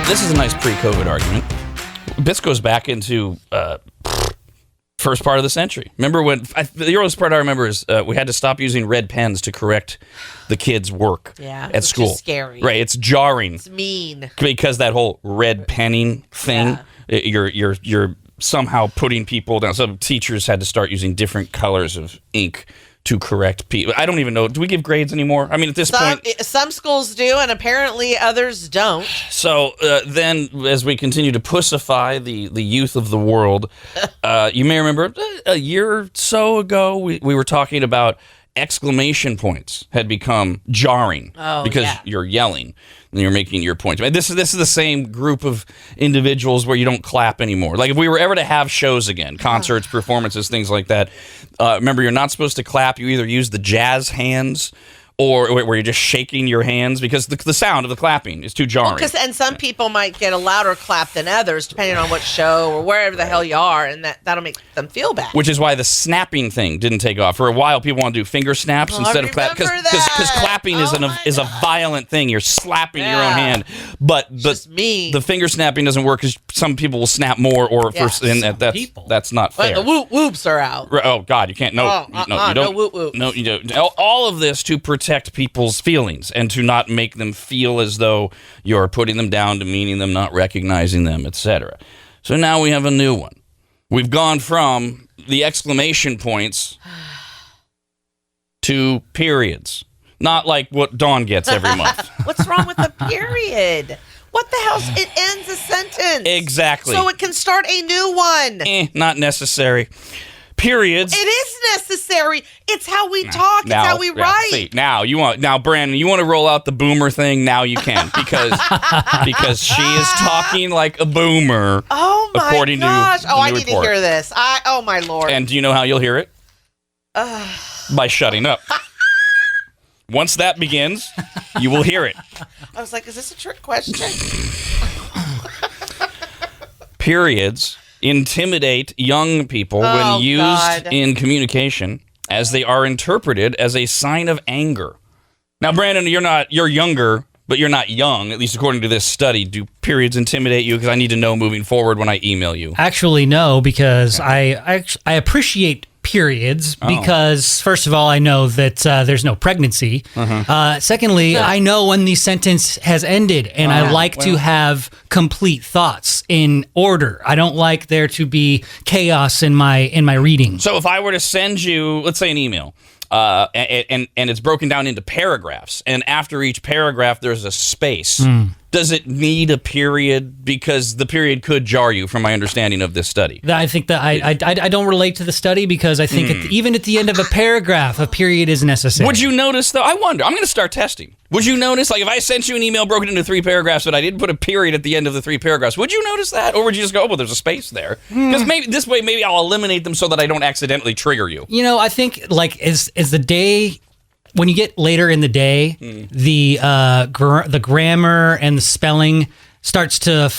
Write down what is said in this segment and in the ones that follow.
This is a nice pre-COVID argument. This goes back into first part of the century. Remember when the earliest part I remember is we had to stop using red pens to correct the kids' work at school. Which is scary. Right, it's jarring. It's mean. Because that whole red penning thing, you're somehow putting people down. Some teachers had to start using different colors of ink to correct people. I don't even know. Do we give grades anymore? I mean, at this point... Some schools do, and apparently others don't. So then, as we continue to pussify the youth of the world, you may remember a year or so ago, we were talking about exclamation points had become jarring because you're yelling and you're making your point. I mean, this is the same group of individuals where you don't clap anymore. Like if we were ever to have shows again, concerts, performances, things like that, remember you're not supposed to clap. You either use the jazz hands or where you're just shaking your hands because the sound of the clapping is too jarring. And some people might get a louder clap than others, depending on what show or wherever the hell you are, and that'll make them feel bad. Which is why the snapping thing didn't take off. For a while, people want to do finger snaps instead of clap because clapping is a violent thing. You're slapping your own hand, but the finger snapping doesn't work because some people will snap more, that's not fair. But the whoop whoops are out. Oh God, you can't. No, you don't. No whoop whoops. No, you don't. All of this to protect people's feelings and to not make them feel as though you're putting them down, demeaning them, not recognizing them, etc. So now we have a new one. We've gone from the exclamation points to periods. Not like what Dawn gets every month. What's wrong with the period? What the hell? It ends a sentence. Exactly. So it can start a new one. Not necessary. Periods. It is necessary. It's how we talk. It's how we write. See, now, Brandon, you want to roll out the boomer thing? Now you can because she is talking like a boomer. Oh my according gosh! To I need to hear this. Oh my Lord! And do you know how you'll hear it? By shutting up. Once that begins, you will hear it. I was like, is this a trick question? Periods intimidate young people when used in communication as they are interpreted as a sign of anger. Now, Brandon, you're younger, but you're not young, at least according to this study. Do periods intimidate you? Because I need to know moving forward when I email you. Actually, no, because I appreciate periods because, first of all, I know that there's no pregnancy. Secondly, I know when the sentence has ended, and I like to have complete thoughts in order. I don't like there to be chaos in my reading. So if I were to send you, let's say, an email, and it's broken down into paragraphs, and after each paragraph there's a space. Does it need a period? Because the period could jar you, from my understanding of this study. I think that I don't relate to the study because I think even at the end of a paragraph, a period is necessary. Would you notice, though? I wonder. I'm going to start testing. Would you notice, like, if I sent you an email broken into 3 paragraphs, but I didn't put a period at the end of the 3 paragraphs, would you notice that? Or would you just go, well, there's a space there? Because maybe I'll eliminate them so that I don't accidentally trigger you. You know, I think, like, as the day... When you get later in the day, the grammar and the spelling starts to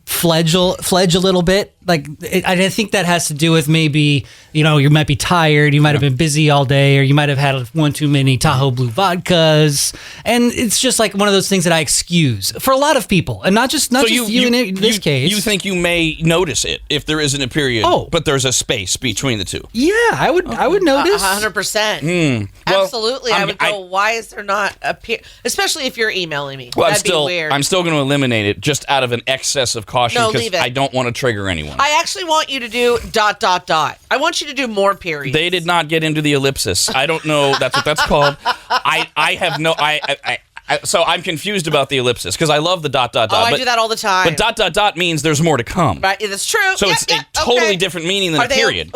fledge a little bit. Like, I think that has to do with maybe, you might be tired, you might have been busy all day, or you might have had one too many Tahoe Blue vodkas, and it's just like one of those things that I excuse for a lot of people, and not just you in this case. You think you may notice it if there isn't a period, but there's a space between the two? Yeah, I would notice 100%. Absolutely, I would go. Why is there not a period? Especially if you're emailing me. Well, That'd be weird. I'm still going to eliminate it just out of an excess of caution because I don't want to trigger anyone. I actually want you to do ... I want you to do more periods. They did not get into the ellipsis. I don't know. That's what that's called. I have no... So I'm confused about the ellipsis because I love the ... I do that all the time. But ... means there's more to come. Right, that's true. So it's a totally different meaning than a period.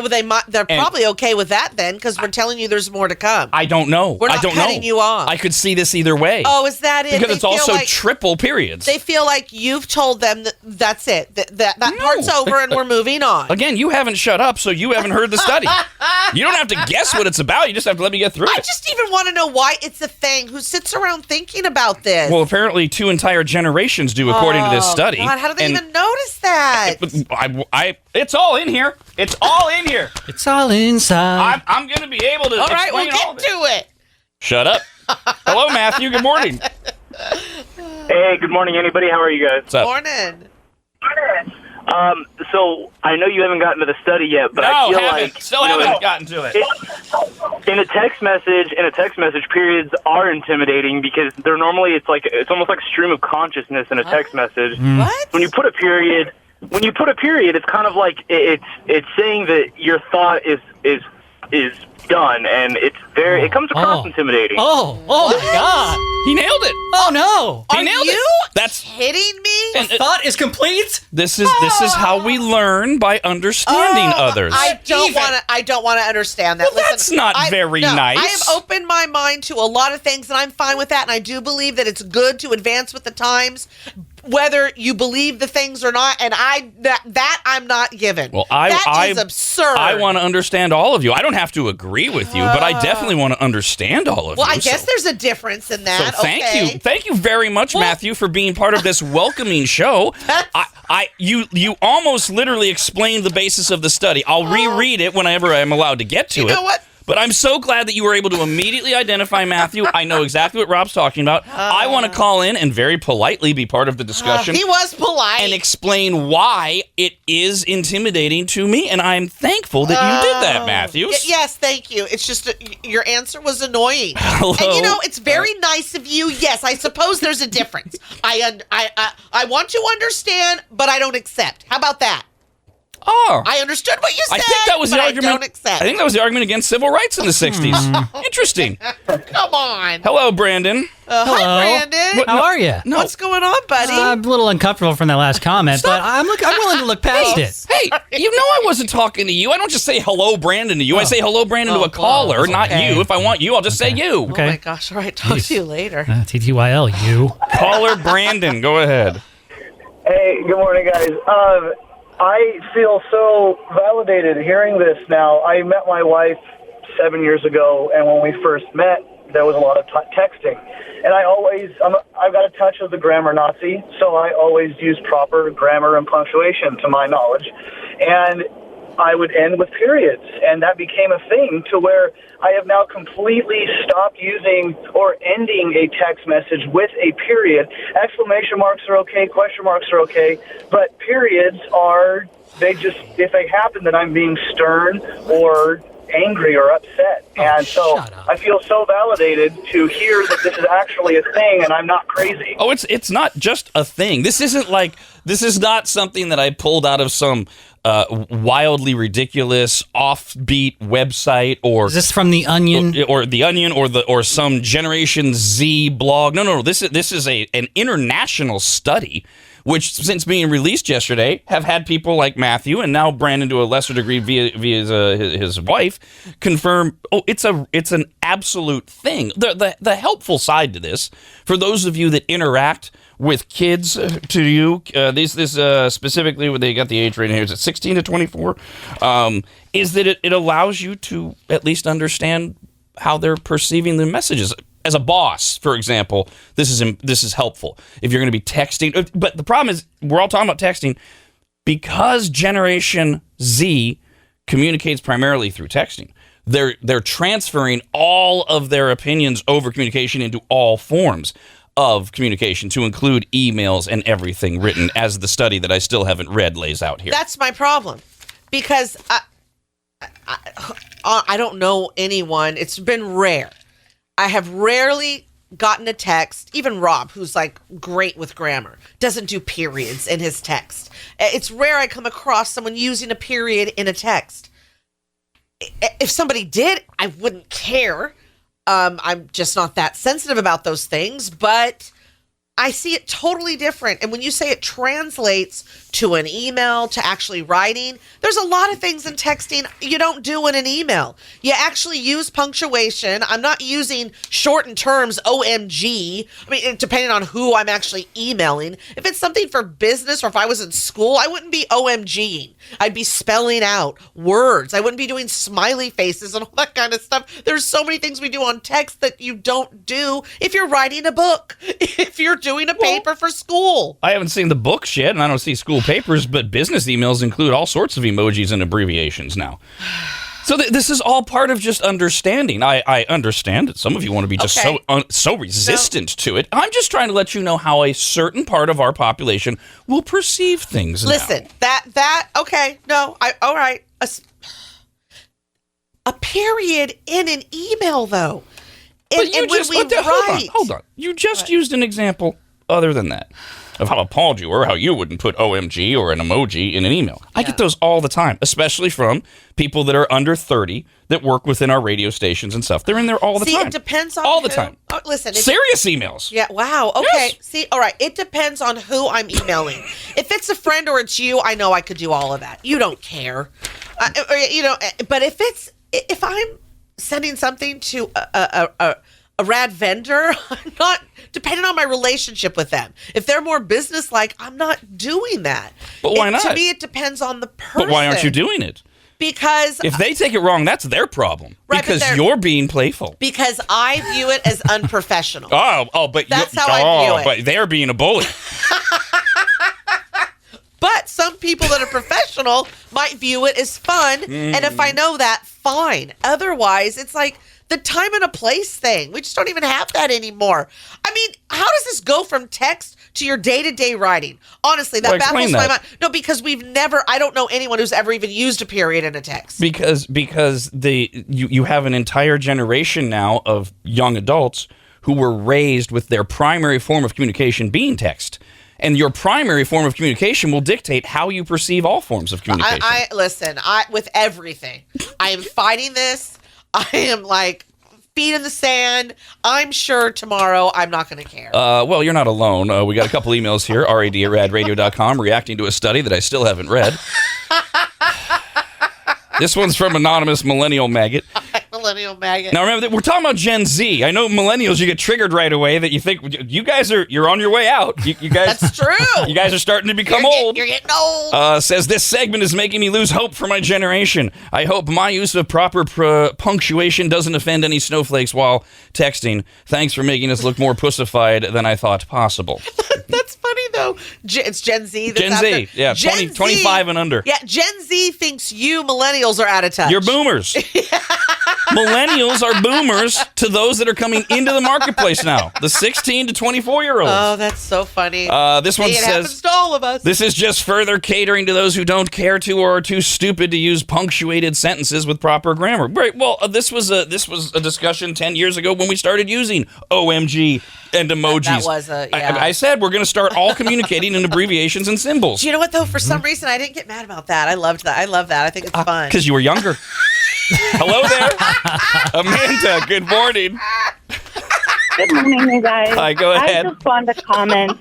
They're probably okay with that then because we're telling you there's more to come. I don't know. We're not cutting you off. I could see this either way. Oh, is that it? Because it's also triple periods. They feel like you've told them that's it. That part's over and we're moving on. Again, you haven't shut up, so you haven't heard the study. You don't have to guess what it's about. You just have to let me get through it. I just even want to know why it's a thing. Who sits around thinking about this? Well, apparently 2 entire generations do, according to this study. God, how do they even notice that? It's all in here. It's all in here. It's all inside. I'm going to be able to. All right, we'll get to it. Shut up. Hello, Matthew. Good morning. Hey, good morning, anybody. How are you guys? What's up? Morning. So I know you haven't gotten to the study yet, but No, I feel haven't. like Still haven't gotten to it. in a text message, periods are intimidating because they're normally it's almost like a stream of consciousness in a text message. What? When you put a period, it's kind of like it's saying that your thought is done, and it comes across intimidating. Oh my God. He nailed it. Oh no. Are nailed it. you That's kidding me? and Thought is complete? this is how we learn by understanding others. I don't want to understand that. Well, that's not very nice. I have opened my mind to a lot of things, and I'm fine with that. And I do believe that it's good to advance with the times, whether you believe the things or not. And that I'm not given. Well, that is absurd. I want to understand all of you. I don't have to agree with you, but I definitely want to understand all of you. Well, I guess there's a difference in that. So thank you very much, Matthew, for being part of this welcoming show. You almost literally explained the basis of the study. I'll reread it whenever I'm allowed to get to it. You know what? But I'm so glad that you were able to immediately identify Matthew. I know exactly what Rob's talking about. I want to call in and very politely be part of the discussion. He was polite. And explain why it is intimidating to me, and I'm thankful that you did that, Matthew. Yes, thank you. It's just your answer was annoying. Hello? And it's very nice of you. Yes, I suppose there's a difference. I want to understand, but I don't accept. How about that? Oh, I understood what you said. I think that was the but argument. I don't accept. I think that was the argument against civil rights in the '60s. Interesting. Come on. Hello, Brandon. Hi, Brandon. How are you? No. What's going on, buddy? I'm a little uncomfortable from that last comment, but I'm willing to look past it. Hey, you know I wasn't talking to you. I don't just say hello, Brandon, to you. I say hello, Brandon, to a caller, not okay. you. If I want you, I'll just say you. Okay. Oh my gosh! All right, talk to you later. TTYL, you. Caller Brandon, go ahead. Hey, good morning, guys. I feel so validated hearing this now. I met my wife 7 years ago, and when we first met, there was a lot of texting. And I've got a touch of the grammar Nazi, so I always use proper grammar and punctuation to my knowledge. And I would end with periods, and that became a thing to where I have now completely stopped using or ending a text message with a period. Exclamation marks are okay, question marks are okay, but periods if they happen, then I'm being stern or angry or upset. And so I feel so validated to hear that this is actually a thing and I'm not crazy. Oh, it's not just a thing. This is not something that I pulled out of some wildly ridiculous offbeat website or Is this from The Onion? or The Onion or some Generation Z blog. No. This is an international study which, since being released yesterday, have had people like Matthew and now Brandon to a lesser degree via his wife confirm. Oh, it's an absolute thing. The helpful side to this for those of you that interact with kids to you, this specifically when they got the age rating here, is it 16 to 24? Is that it allows you to at least understand how they're perceiving the messages. As a boss, for example, this is helpful if you're going to be texting. But the problem is, we're all talking about texting because Generation Z communicates primarily through texting. They're transferring all of their opinions over communication into all forms of communication, to include emails and everything written, as the study that I still haven't read lays out here. That's my problem, because I don't know anyone. It's been rare. I have rarely gotten a text, even Rob, who's like great with grammar, doesn't do periods in his text. It's rare I come across someone using a period in a text. If somebody did, I wouldn't care. I'm just not that sensitive about those things, but I see it totally different. And when you say it translates to an email, to actually writing, there's a lot of things in texting you don't do in an email. You actually use punctuation. I'm not using shortened terms, OMG. I mean, depending on who I'm actually emailing. If it's something for business or if I was in school, I wouldn't be OMGing. I'd be spelling out words. I wouldn't be doing smiley faces and all that kind of stuff. There's so many things we do on text that you don't do if you're writing a book, if you're doing a paper for school. I haven't seen the books yet, and I don't see school papers, but business emails include all sorts of emojis and abbreviations now. So this is all part of just understanding. I understand that some of you want to be just so resistant to it. I'm just trying to let you know how a certain part of our population will perceive things. Listen, now. all right. A period in an email, though. But hold on. You just used an example other than that of how appalled you were, how you wouldn't put OMG or an emoji in an email. I get those all the time, especially from people that are under 30 that work within our radio stations and stuff. They're in there all the time. It depends on all the time. Oh, listen, serious emails. Yeah. Wow. Okay. Yes. See. All right. It depends on who I'm emailing. If it's a friend or it's you, I know I could do all of that. You don't care. But if I'm sending something to a RAD vendor, I'm not, depending on my relationship with them. If they're more business-like, I'm not doing that. But why not? To me, it depends on the person. But why aren't you doing it? Because if they take it wrong, that's their problem. Right, because you're being playful. Because I view it as unprofessional. But that's how I view it. But they're being a bully. But some people that are professional might view it as fun, and if I know that, fine. Otherwise, it's like the time and a place thing. We just don't even have that anymore. I mean, how does this go from text to your day-to-day writing? Honestly, that baffles my mind. No, because I don't know anyone who's ever even used a period in a text. Because you have an entire generation now of young adults who were raised with their primary form of communication being text. And your primary form of communication will dictate how you perceive all forms of communication. Listen, with everything, I am fighting this. I am like feet in the sand. I'm sure tomorrow I'm not going to care. Well, you're not alone. We got a couple emails here, rad@radradio.com, reacting to a study that I still haven't read. This one's from Anonymous Millennial Maggot. Millennial Maggot. Now remember, we're talking about Gen Z. I know millennials, you get triggered right away that you think, you guys you're on your way out. You guys, that's true. You guys are starting to become old. You're getting old. Says, this segment is making me lose hope for my generation. I hope my use of proper punctuation doesn't offend any snowflakes while texting. Thanks for making us look more pussified than I thought possible. That's funny, though. It's Gen Z. Gen Z, yeah, 25 and under. Yeah, Gen Z thinks you millennials are out of touch. You're boomers. Millennials are boomers to those that are coming into the marketplace now, the 16 to 24-year-olds. Oh, that's so funny. This one it says, happens to all of us. This is just further catering to those who don't care to or are too stupid to use punctuated sentences with proper grammar. Right. Well, this was a discussion 10 years ago when we started using OMG and emojis. I said we're going to start all communicating in abbreviations and symbols. Do you know what, though? For some reason, I didn't get mad about that. I loved that. I think it's fun. Because you were younger. Hello there. Amanda, good morning. Good morning, you guys. Hi, go ahead. I just wanted to comment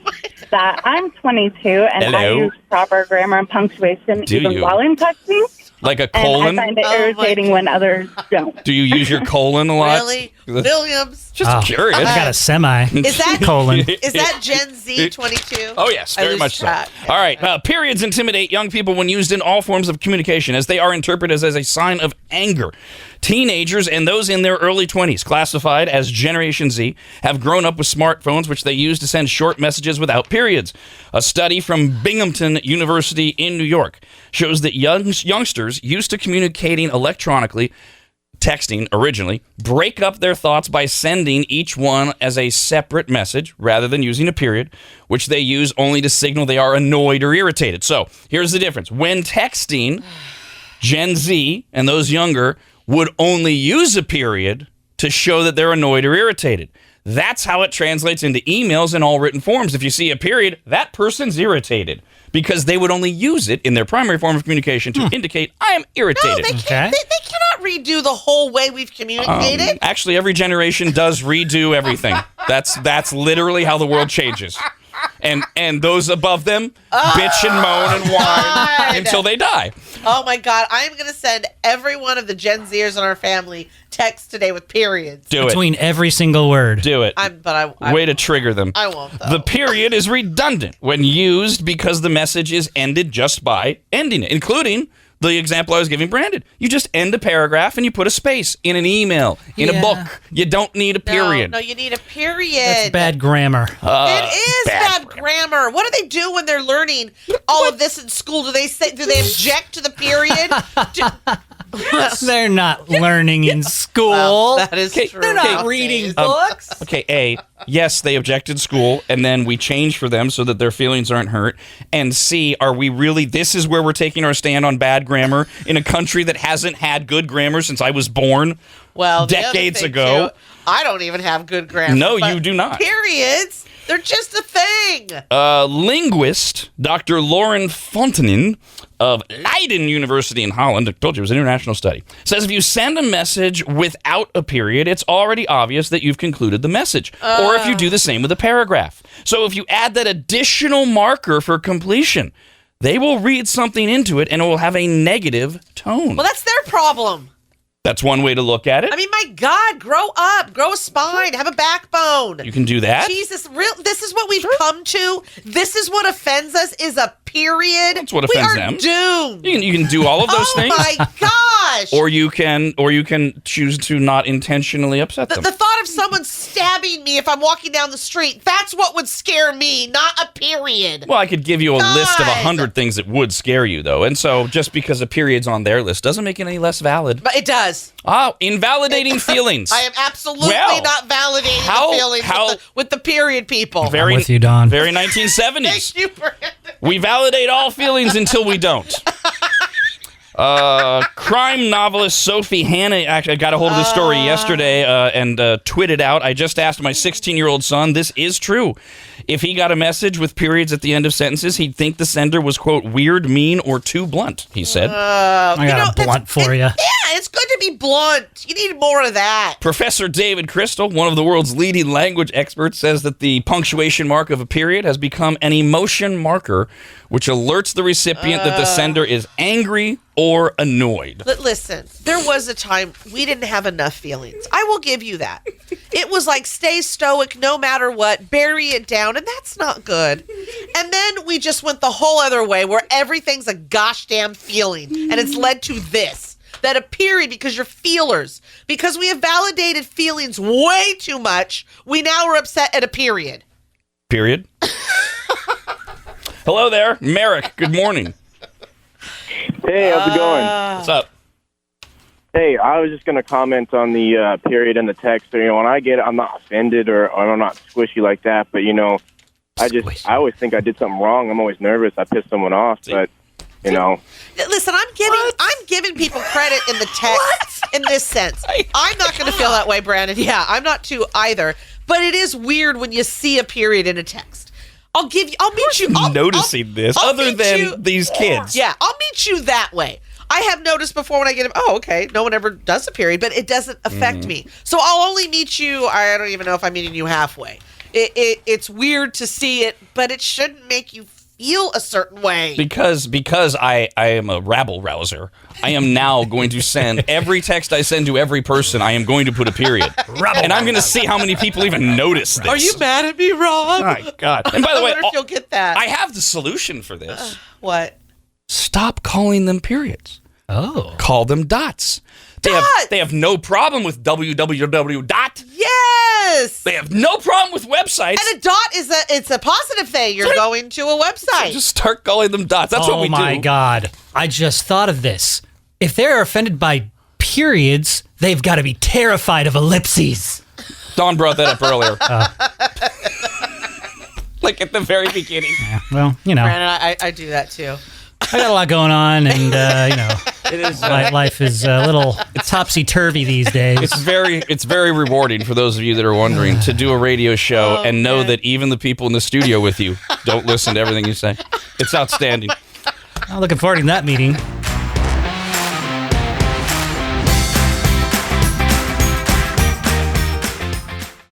that I'm 22 and I use proper grammar and punctuation while I'm texting. Like a colon? And I find it irritating when others don't. Do you use your colon a lot? Really? Williams? Just curious. I got a semi. Is that colon? Is that Gen Z 22? Oh, yes, very much so. All right. Periods intimidate young people when used in all forms of communication, as they are interpreted as a sign of anger. Teenagers and those in their early 20s, classified as Generation Z, have grown up with smartphones which they use to send short messages without periods. A study from Binghamton University in New York shows that youngsters used to communicating electronically, texting originally, break up their thoughts by sending each one as a separate message rather than using a period, which they use only to signal they are annoyed or irritated. So here's the difference. When texting, Gen Z and those younger would only use a period to show that they're annoyed or irritated. That's how it translates into emails in all written forms. If you see a period, that person's irritated because they would only use it in their primary form of communication to indicate, I am irritated. No, they cannot redo the whole way we've communicated. Actually, every generation does redo everything. That's literally how the world changes. And those above them bitch and moan and whine until they die. Oh my God! I am going to send every one of the Gen Zers in our family text today with periods. Do it. Between every single word. Do it. Way to trigger them. I won't, though. The period is redundant when used because the message is ended just by ending it, including the example I was giving Brandon. You just end a paragraph and you put a space in an email, in a book. You don't need a period. No, you need a period. That's bad grammar. It is bad grammar. What do they do when they're learning all of this in school? Do they object to the period? They're not learning in school. Well, that is true. They're not nowadays. reading books. Okay, A, yes, they objected in school, and then we changed for them so that their feelings aren't hurt. And C, are we really, this is where we're taking our stand on bad grammar in a country that hasn't had good grammar since I was born decades ago? Too, I don't even have good grammar. No, you do not. Periods. They're just a thing. Linguist Dr. Lauren Fontenin of Leiden University in Holland, I told you it was an international study, says if you send a message without a period, it's already obvious that you've concluded the message. Or if you do the same with a paragraph. So if you add that additional marker for completion, they will read something into it and it will have a negative tone. Well, that's their problem. That's one way to look at it. I mean, my God, grow up, grow a spine, have a backbone. You can do that. Jesus, this is what we've come to. This is what offends us is a period. That's what offends them. We are doomed. You can do all of those things. Oh my gosh. Or you can choose to not intentionally upset them. The thought of someone stabbing me if I'm walking down the street, that's what would scare me, not a period. Well, I could give you a list of God. 100 things that would scare you, though. And so just because a period's on their list doesn't make it any less valid. But it does. Oh, invalidating feelings. I am absolutely Well, not validating the feelings with the period people. Very, I'm with you, Don. Very 1970s. Thank you, Brandon. We validate all feelings until we don't. Crime novelist Sophie Hannah actually got a hold of this story yesterday and tweeted out, I just asked my 16-year-old son, this is true. If he got a message with periods at the end of sentences, he'd think the sender was, quote, weird, mean, or too blunt, he said. I got a blunt for you. Yeah, it's good to be blunt. You need more of that. Professor David Crystal, one of the world's leading language experts, says that the punctuation mark of a period has become an emotion marker which alerts the recipient that the sender is angry or annoyed. Listen, there was a time we didn't have enough feelings. I will give you that. It was like stay stoic no matter what, bury it down, and that's not good. And then we just went the whole other way where everything's a gosh damn feeling, and it's led to this. That a period, because you're feelers, because we have validated feelings way too much, we now are upset at a period. Period. Hello there, Merrick. Good morning. Hey, how's it going? What's up? Hey, I was just going to comment on the period and the text. You know, when I get it, I'm not offended or I'm not squishy like that. But, you know, I always think I did something wrong. I'm always nervous. I piss someone off. But, you know. Listen, I'm giving people credit in the text in this sense. I'm not going to feel that way, Brandon. Yeah, I'm not too either. But it is weird when you see a period in a text. I'll meet you. Noticing this, other than these kids. Yeah, I'll meet you that way. I have noticed before when I get them, oh, okay, no one ever does a period, but it doesn't affect me. So I'll only meet you, I don't even know if I'm meeting you halfway. It's weird to see it, but it shouldn't make you feel a certain way. Because I am a rabble rouser, I am now going to send every text I send to every person, I am going to put a period. And I'm going to see how many people even notice this. Are you mad at me, Rob? My God. And by the way, I wonder if you'll get that. I have the solution for this. What? Stop calling them periods. Oh. Call them dots. They have no problem with www dot. Yes. They have no problem with websites. And a dot it's a positive thing. You're going to a website. Just start calling them dots. That's what we do. Oh my God. I just thought of this. If they're offended by periods, they've got to be terrified of ellipses. Don brought that up earlier. Like at the very beginning. Yeah, well, you know. Brandon, I do that too. I got a lot going on, and, you know. It is, life is a little topsy-turvy these days. It's very rewarding for those of you that are wondering to do a radio show and know that even the people in the studio with you don't listen to everything you say. It's outstanding. I'm looking forward to that meeting.